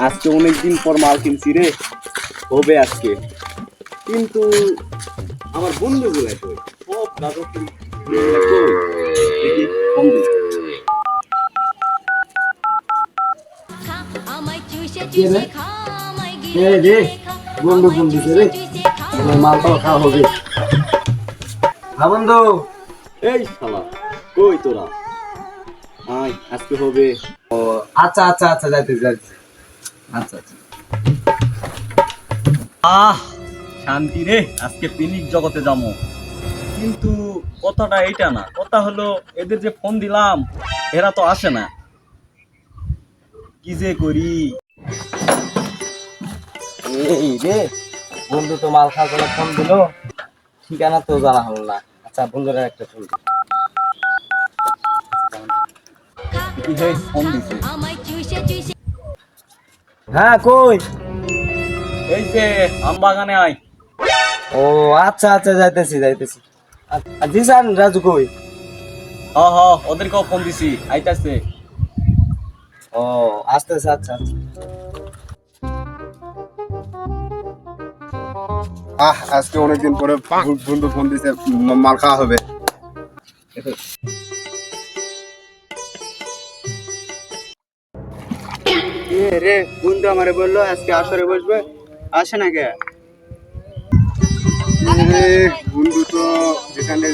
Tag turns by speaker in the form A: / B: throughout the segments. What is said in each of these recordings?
A: আজকে অনেকদিন পর মাল কিনছি রে, হবে আজকে। কিন্তু আমার বন্ধুগুলো সব কাগজ
B: বন্ধু ফোন দিছে রে, মালটাও খাওয়া হবে। হ্যাঁ বন্ধু।
A: এই শালা কই তোরা? আয় আজকে হবে।
B: ও আচ্ছা আচ্ছা আচ্ছা, যাইতেছি যাইতেছি। আচ্ছা আচ্ছা।
A: শান্তি রে, আজকে পিকনিক জগতে যাবো। কিন্তু কথাটা এইটা না, কথা হলো এদের যে ফোন দিলাম এরা তো আসে না, কি যে করি।
B: এই রে, বন্ধু তো মাল খাওয়ার জন্য ফোন দিল, ঠিকানা তো জানা হলো না। আচ্ছা বন্ধুরা একটা ফোন দিল।
A: ফোন দিছে।
B: হ্যাঁ কই?
A: এই যে আম বাগানে আয়।
B: ও আচ্ছা আচ্ছা, যাইতেছি যাইতেছি। জি স্যার, রাজু কই?
A: হ হ, ওদেরকেও ফোন দিছি, আইতাছে।
B: ও আসতেছে, আচ্ছা আচ্ছা।
C: আজকে অনেকদিন পরে বন্ধু ফোন দিছে, মাল খাওয়া হবে।
A: রে বন্ধু আমারে বললো আজকে আসরে বসবে, আসে না কে?
C: বন্ধু তো যেখানে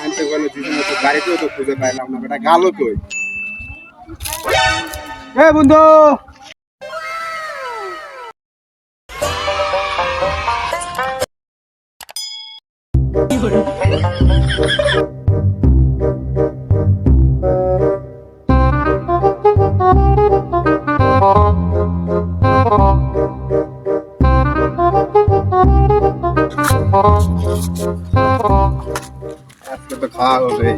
C: আনতে গেলো, যেখানে তো গাড়িতেও তো খুঁজে পাইলাম না, বেটা গেল কই? বন্ধু আজকে তো খাওয়া হবে।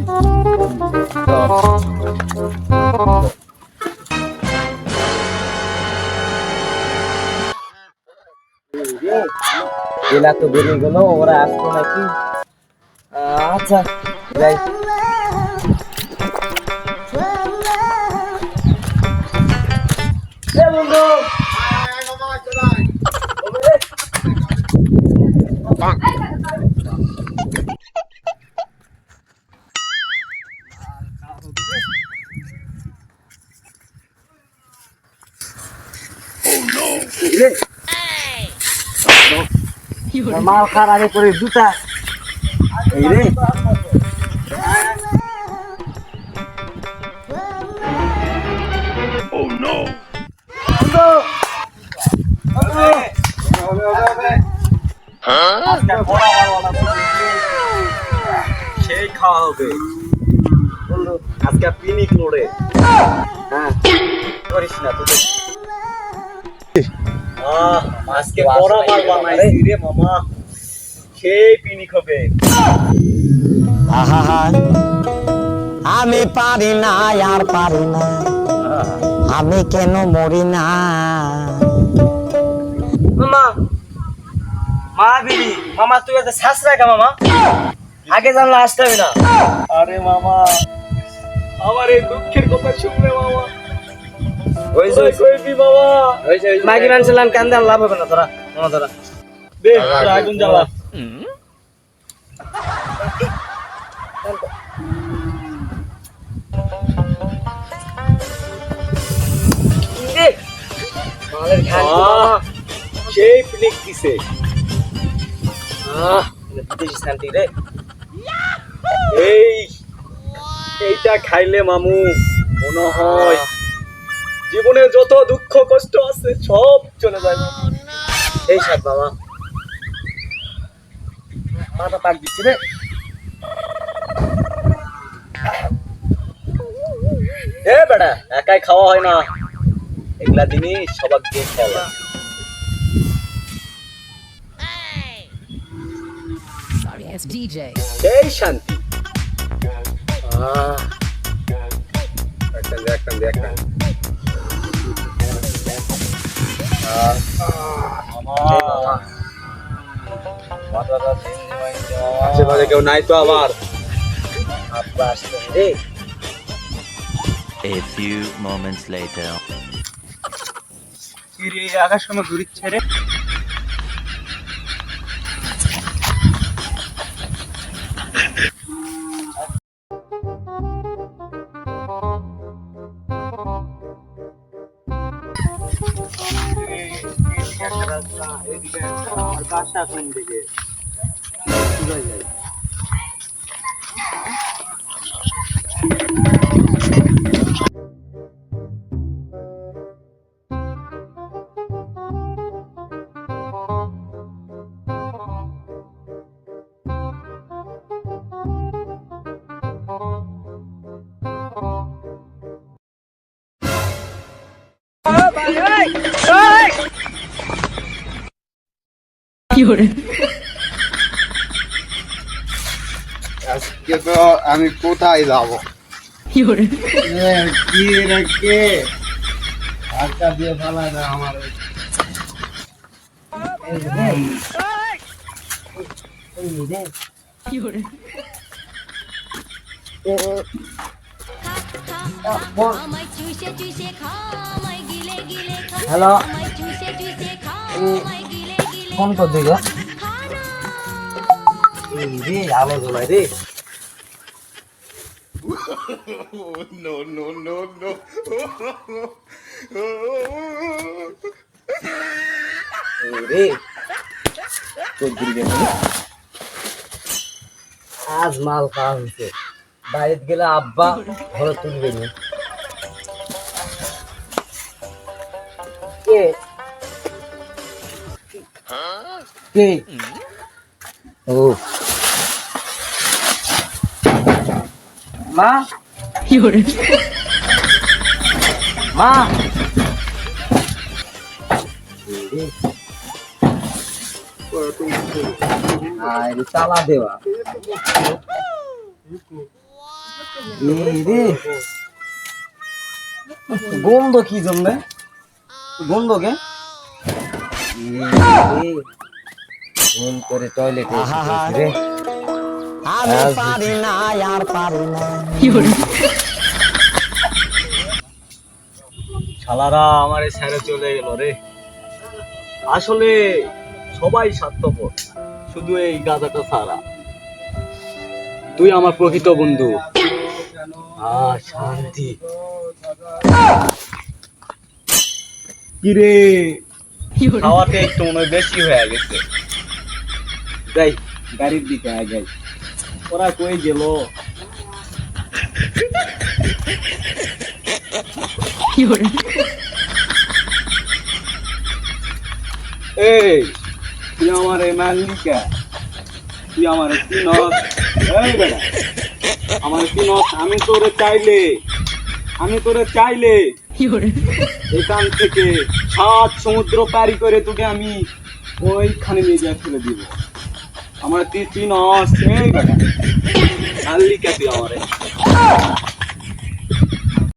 B: এলা তো বেরিয়ে গেল, ওরা আসতো নাকি? আচ্ছা যাই। বন্ধু মাল খার আগে করে দুটা এই রে।
A: সেই খাওয়া হবে বন্ধু, আজকে পিকনিক লোড়ে।
B: হ্যাঁ
A: করিস না তুই। আজকে বড় মাল বানাইছি রে মামা, সেই পিকনিক হবে।
D: আমি পারি না, আর পারি না, আমি কেন মরি না।
B: মামা মা বিবি মামা, তুই এত শ্বাস রাখা মামা, আগে জানলে আসতে হবে না।
A: আরে মামা, আমার এই দুঃখের কথা শুনলে মামা কইবি মামা।
B: মাইকি মানছিলাম, কান্দে আর লাভ হবে না। তোরা মামা তোরা
A: দে আগুন জ্বালা। সেই পিকনিক দিছে। এইটা খাইলে মামু মনে হয় জীবনে যত দুঃখ কষ্ট আছে সব চলে যাবে।
B: এই সাত বাবা, মাথা পাক দিচ্ছে রে।
A: বেটা একাই খাওয়া হয় না, এগুলা জিনিস সবার দিয়ে খাওয়া।
E: DJ.
A: সেই শান্তি। আশেপাশে কেউ নাই তো? আবার
B: আব্বা আসতে রে।
F: A few moments later.
C: কি রে আকাশ সময় ঘুরিচ্ছে রে আমার বাসা কোন দিকে আজকে তো আমি কোথায় যাবো কি রে কে আজকা দিয়ে ফালা না আমার
B: হ্যালো ফোন কর দিকে রে আলো জ্বলাই রে রে তোর দিকে আজ মাল খাওয়া হয়েছে বাইরে গেলে আব্বা ঘরে তুলবে না কে কে ও মা মা আরে চালা দেওয়া রে গন্ধ কি জন্য গন্ধ কে ফোন করে টয়লেটে রে
D: আমি পারি না আর পারি না
A: শালারা আমারে ছেড়ে চলে গেল রে আসলে সবাই স্বার্থপর শুধু এই গাধাটা ছাড়া তুই আমার প্রকৃত বন্ধু শান্তি কিরে খাওয়াতে একটু মনে হয় বেশি হয়ে গেছে যাই গাড়ির দিকে যাই ওরা কই গেল এই তুই আমার এই মালিকা তুই আমার চিনস এই বেটা আমার চিনস আমি তোরে চাইলে এখান থেকে 7 সমুদ্র পারি করে তোকে আমি ওইখানে নিয়ে যা ফেলে দিব আমার তুই চিনস এই বেটা মালিকা তুই আমারে